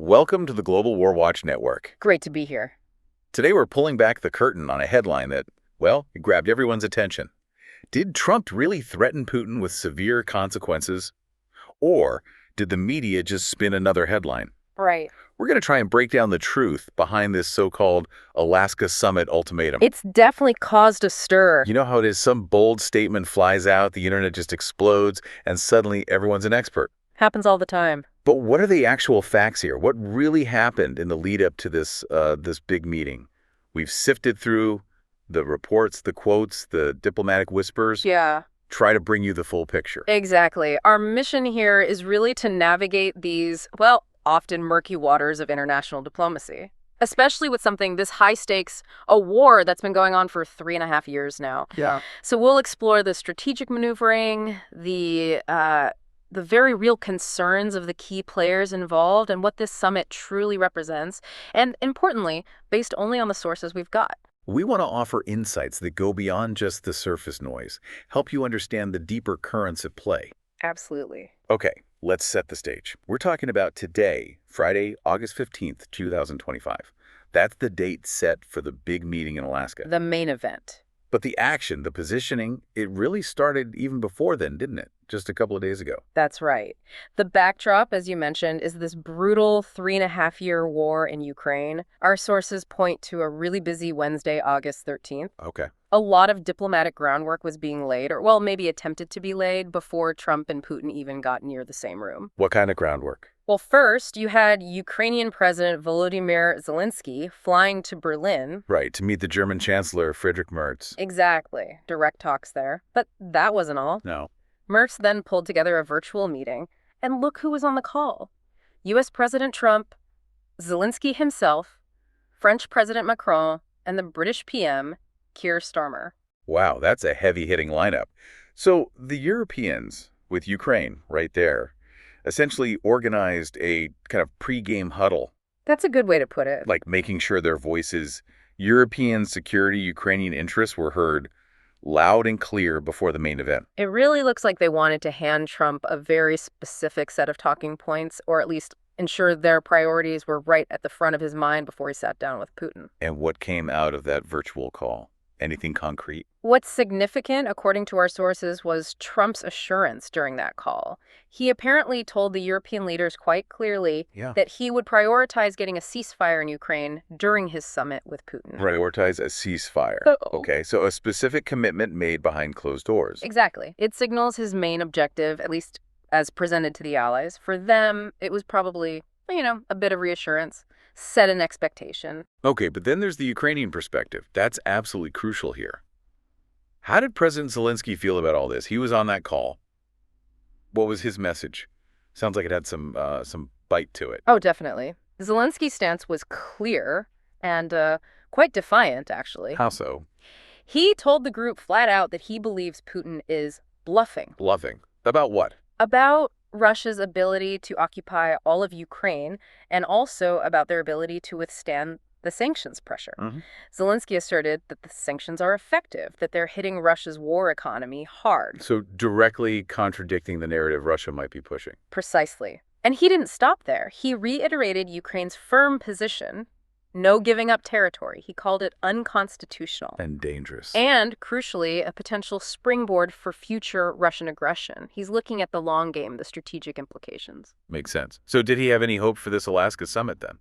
Welcome to the Global WarWatch Network. Great to be here. Today we're pulling back the curtain on a headline that, well, it grabbed everyone's attention. Did Trump really threaten Putin with severe consequences? Or did the media just spin another headline? Right. We're going to try and break down the truth behind this so-called Alaska Summit ultimatum. It's definitely caused a stir. You know how it is, some bold statement flies out, the internet just explodes, and suddenly everyone's an expert. Happens all the time. But what are the actual facts here? What really happened in the lead up to this big meeting? We've sifted through the reports, the quotes, the diplomatic whispers. Yeah. Try to bring you the full picture. Exactly. Our mission here is really to navigate these, well, often murky waters of international diplomacy, especially with something this high stakes, a war that's been going on for 3.5 years now. Yeah. So we'll explore the strategic maneuvering, the very real concerns of the key players involved and what this summit truly represents, and importantly, based only on the sources we've got. We want to offer insights that go beyond just the surface noise, help you understand the deeper currents at play. Absolutely. Okay, let's set the stage. We're talking about today, Friday, August 15th, 2025. That's the date set for the big meeting in Alaska. The main event. But the action, the positioning, it really started even before then, didn't it? Just a couple of days ago. That's right. The backdrop, as you mentioned, is this brutal 3.5-year war in Ukraine. Our sources point to a really busy Wednesday, August 13th. Okay. A lot of diplomatic groundwork was being laid, or, well, maybe attempted to be laid, before Trump and Putin even got near the same room. What kind of groundwork? Well, first, you had Ukrainian President Volodymyr Zelensky flying to Berlin. Right, to meet the German Chancellor, Friedrich Merz. Exactly. Direct talks there. But that wasn't all. No. Merz then pulled together a virtual meeting, and look who was on the call. U.S. President Trump, Zelensky himself, French President Macron, and the British PM, Keir Starmer. Wow, that's a heavy-hitting lineup. So the Europeans, with Ukraine right there, essentially organized a kind of pre-game huddle. That's a good way to put it. Like making sure their voices, European security, Ukrainian interests were heard loud and clear before the main event. It really looks like they wanted to hand Trump a very specific set of talking points, or at least ensure their priorities were right at the front of his mind before he sat down with Putin. And what came out of that virtual call? Anything concrete? What's significant, according to our sources, was Trump's assurance during that call. He apparently told the European leaders quite clearly that he would prioritize getting a ceasefire in Ukraine during his summit with Putin. Prioritize a ceasefire. Okay, so a specific commitment made behind closed doors. Exactly. It signals his main objective, at least as presented to the allies. For them, it was probably, a bit of reassurance. Set an expectation. Okay, but then there's the Ukrainian perspective. That's absolutely crucial here. How did President Zelensky feel about all this? He was on that call. What was his message? Sounds like it had some bite to it. Oh, definitely. Zelensky's stance was clear and quite defiant, actually. How so? He told the group flat out that he believes Putin is bluffing. Bluffing? About what? About Russia's ability to occupy all of Ukraine, and also about their ability to withstand the sanctions pressure. Zelensky asserted that the sanctions are effective, that they're hitting Russia's war economy hard. So directly contradicting the narrative Russia might be pushing. Precisely. And he didn't stop there. He reiterated Ukraine's firm position, no giving up territory. He called it unconstitutional. And dangerous. And, crucially, a potential springboard for future Russian aggression. He's looking at the long game, the strategic implications. Makes sense. So did he have any hope for this Alaska summit then?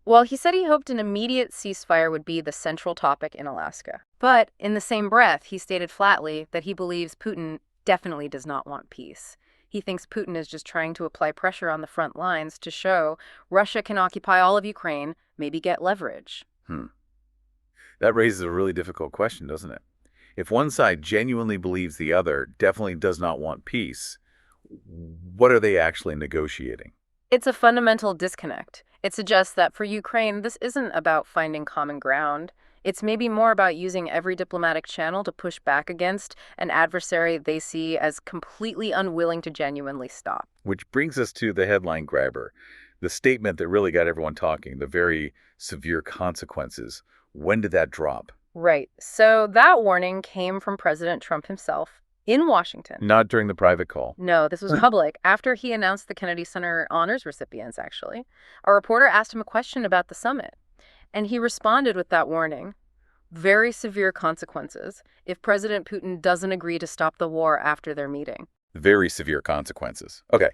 Well, he said he hoped an immediate ceasefire would be the central topic in Alaska. But in the same breath, he stated flatly that he believes Putin definitely does not want peace. He thinks Putin is just trying to apply pressure on the front lines to show Russia can occupy all of Ukraine, maybe get leverage. That raises a really difficult question, doesn't it? If one side genuinely believes the other definitely does not want peace, what are they actually negotiating? It's a fundamental disconnect. It suggests that for Ukraine, this isn't about finding common ground. It's maybe more about using every diplomatic channel to push back against an adversary they see as completely unwilling to genuinely stop. Which brings us to the headline grabber, the statement that really got everyone talking, the very severe consequences. When did that drop? Right. So that warning came from President Trump himself. in Washington. Not during the private call. No, this was public. After he announced the Kennedy Center honors recipients, actually, a reporter asked him a question about the summit, and he responded with that warning. Very severe consequences if President Putin doesn't agree to stop the war after their meeting. Very severe consequences. Okay.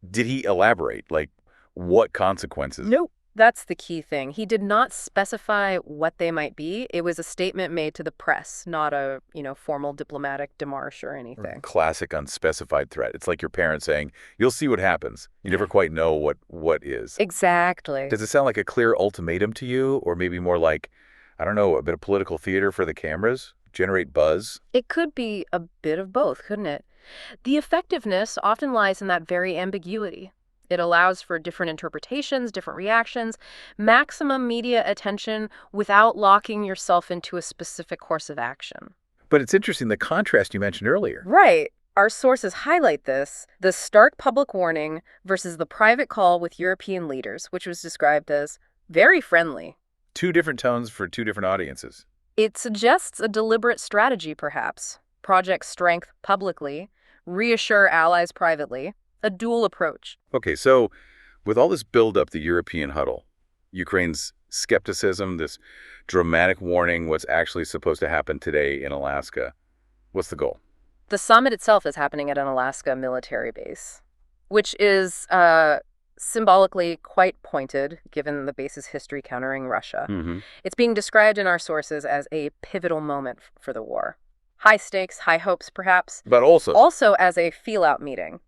Did he elaborate? Like, what consequences? Nope. That's the key thing. He did not specify what they might be. It was a statement made to the press, not a, formal diplomatic démarche or anything. Classic unspecified threat. It's like your parents saying, you'll see what happens. You never quite know what is. Exactly. Does it sound like a clear ultimatum to you? Or maybe more like, I don't know, a bit of political theater for the cameras? Generate buzz? It could be a bit of both, couldn't it? The effectiveness often lies in that very ambiguity. It allows for different interpretations, different reactions, maximum media attention without locking yourself into a specific course of action. But it's interesting, the contrast you mentioned earlier. Right. Our sources highlight this, the stark public warning versus the private call with European leaders, which was described as very friendly. Two different tones for two different audiences. It suggests a deliberate strategy, perhaps. Project strength publicly, reassure allies privately. A dual approach. Okay, so with all this buildup, the European huddle, Ukraine's skepticism, this dramatic warning, what's actually supposed to happen today in Alaska, what's the goal? The summit itself is happening at an Alaska military base, which is symbolically quite pointed, given the base's history countering Russia. Mm-hmm. It's being described in our sources as a pivotal moment for the war. High stakes, high hopes, perhaps. But also as a feel-out meeting.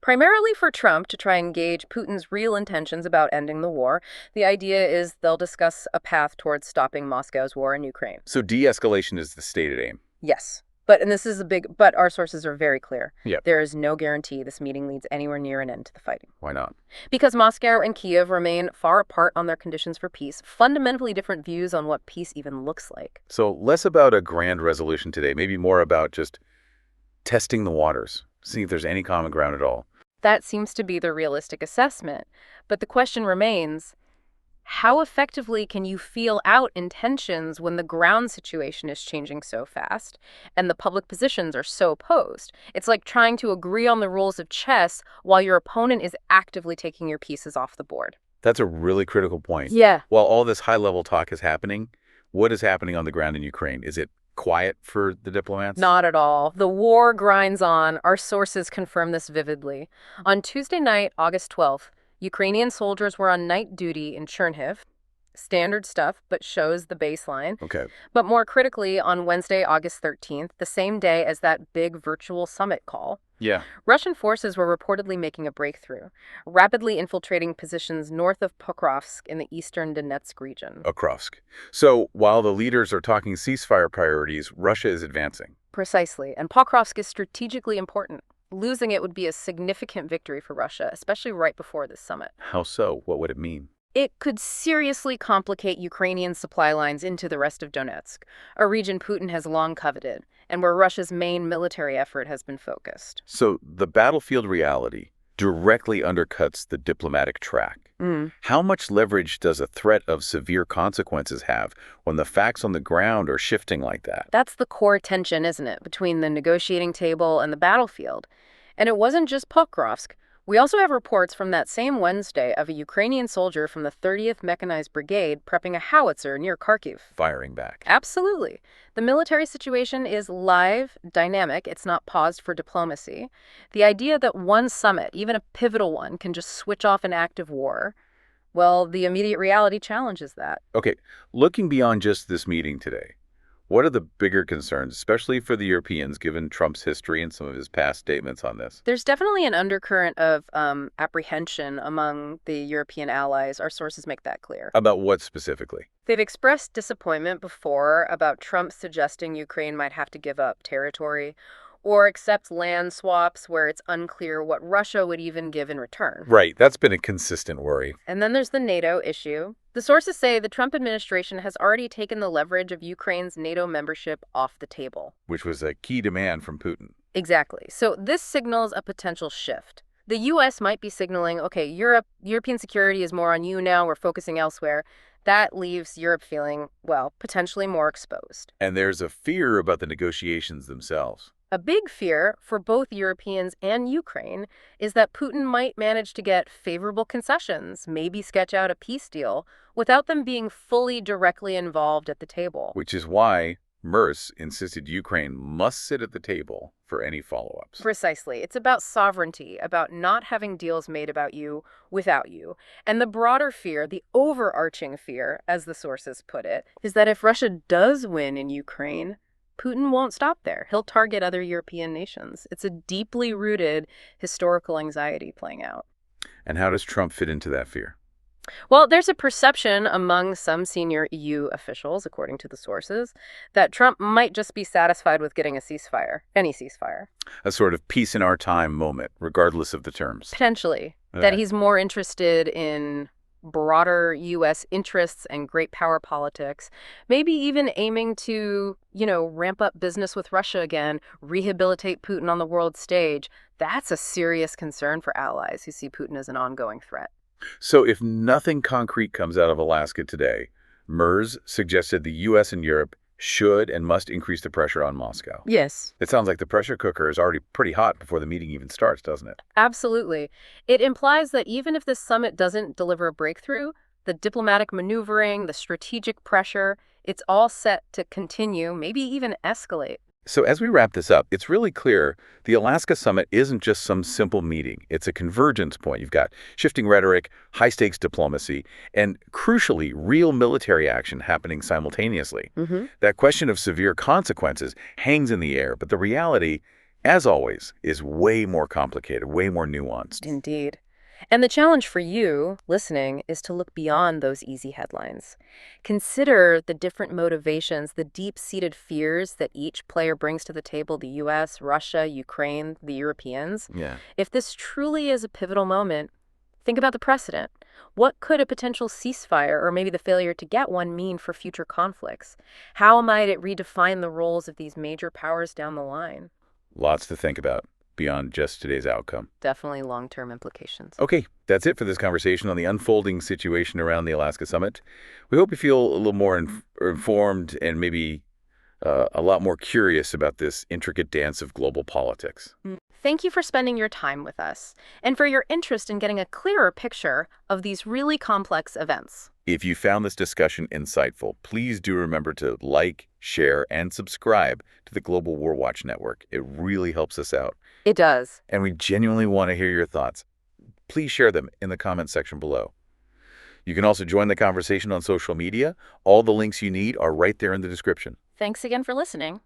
Primarily for Trump to try and gauge Putin's real intentions about ending the war. The idea is they'll discuss a path towards stopping Moscow's war in Ukraine. So de-escalation is the stated aim. Yes. But our sources are very clear. Yep. There is no guarantee this meeting leads anywhere near an end to the fighting. Why not? Because Moscow and Kyiv remain far apart on their conditions for peace, fundamentally different views on what peace even looks like. So less about a grand resolution today, maybe more about just testing the waters, seeing if there's any common ground at all. That seems to be the realistic assessment. But the question remains, how effectively can you feel out intentions when the ground situation is changing so fast and the public positions are so opposed? It's like trying to agree on the rules of chess while your opponent is actively taking your pieces off the board. That's a really critical point. Yeah. While all this high-level talk is happening, what is happening on the ground in Ukraine? Is it quiet for the diplomats? Not at all. The war grinds on. Our sources confirm this vividly. On Tuesday night, August 12th, Ukrainian soldiers were on night duty in Chernihiv. Standard stuff, but shows the baseline. Okay. But more critically, on Wednesday, August 13th, the same day as that big virtual summit call, Yeah. Russian forces were reportedly making a breakthrough, rapidly infiltrating positions north of Pokrovsk in the eastern Donetsk region. Pokrovsk. So while the leaders are talking ceasefire priorities, Russia is advancing. Precisely. And Pokrovsk is strategically important. Losing it would be a significant victory for Russia, especially right before this summit. How so? What would it mean? It could seriously complicate Ukrainian supply lines into the rest of Donetsk, a region Putin has long coveted, and where Russia's main military effort has been focused. So the battlefield reality directly undercuts the diplomatic track. How much leverage does a threat of severe consequences have when the facts on the ground are shifting like that? That's the core tension, isn't it, between the negotiating table and the battlefield? And it wasn't just Pokrovsk. We also have reports from that same Wednesday of a Ukrainian soldier from the 30th Mechanized Brigade prepping a howitzer near Kharkiv. Firing back. Absolutely. The military situation is live, dynamic. It's not paused for diplomacy. The idea that one summit, even a pivotal one, can just switch off an active war, well, the immediate reality challenges that. Okay, looking beyond just this meeting today, what are the bigger concerns, especially for the Europeans, given Trump's history and some of his past statements on this? There's definitely an undercurrent of apprehension among the European allies. Our sources make that clear. About what specifically? They've expressed disappointment before about Trump suggesting Ukraine might have to give up territory or accept land swaps where it's unclear what Russia would even give in return. Right, that's been a consistent worry. And then there's the NATO issue. The sources say the Trump administration has already taken the leverage of Ukraine's NATO membership off the table. Which was a key demand from Putin. Exactly. So this signals a potential shift. The U.S. might be signaling, okay, European security is more on you now, we're focusing elsewhere. That leaves Europe feeling, well, potentially more exposed. And there's a fear about the negotiations themselves. A big fear for both Europeans and Ukraine is that Putin might manage to get favorable concessions, maybe sketch out a peace deal, without them being fully directly involved at the table. Which is why Merz insisted Ukraine must sit at the table for any follow-ups. Precisely. It's about sovereignty, about not having deals made about you without you. And the broader fear, the overarching fear, as the sources put it, is that if Russia does win in Ukraine, Putin won't stop there. He'll target other European nations. It's a deeply rooted historical anxiety playing out. And how does Trump fit into that fear? Well, there's a perception among some senior EU officials, according to the sources, that Trump might just be satisfied with getting a ceasefire, any ceasefire. A sort of peace in our time moment, regardless of the terms. Potentially. Yeah. That he's more interested in broader U.S. interests and great power politics, maybe even aiming to, ramp up business with Russia again, rehabilitate Putin on the world stage. That's a serious concern for allies who see Putin as an ongoing threat. So if nothing concrete comes out of Alaska today, Merz suggested the U.S. and Europe should and must increase the pressure on Moscow. Yes. It sounds like the pressure cooker is already pretty hot before the meeting even starts, doesn't it? Absolutely. It implies that even if this summit doesn't deliver a breakthrough, the diplomatic maneuvering, the strategic pressure, it's all set to continue, maybe even escalate. So as we wrap this up, it's really clear the Alaska summit isn't just some simple meeting. It's a convergence point. You've got shifting rhetoric, high-stakes diplomacy, and crucially, real military action happening simultaneously. That question of severe consequences hangs in the air, but the reality, as always, is way more complicated, way more nuanced. Indeed. And the challenge for you, listening, is to look beyond those easy headlines. Consider the different motivations, the deep-seated fears that each player brings to the table, the U.S., Russia, Ukraine, the Europeans. Yeah. If this truly is a pivotal moment, think about the precedent. What could a potential ceasefire, or maybe the failure to get one, mean for future conflicts? How might it redefine the roles of these major powers down the line? Lots to think about beyond just today's outcome. Definitely long-term implications. Okay, that's it for this conversation on the unfolding situation around the Alaska summit. We hope you feel a little more informed and maybe a lot more curious about this intricate dance of global politics. Thank you for spending your time with us and for your interest in getting a clearer picture of these really complex events. If you found this discussion insightful, please do remember to like, share, and subscribe to the Global WarWatch Network. It really helps us out. It does. And we genuinely want to hear your thoughts. Please share them in the comment section below. You can also join the conversation on social media. All the links you need are right there in the description. Thanks again for listening.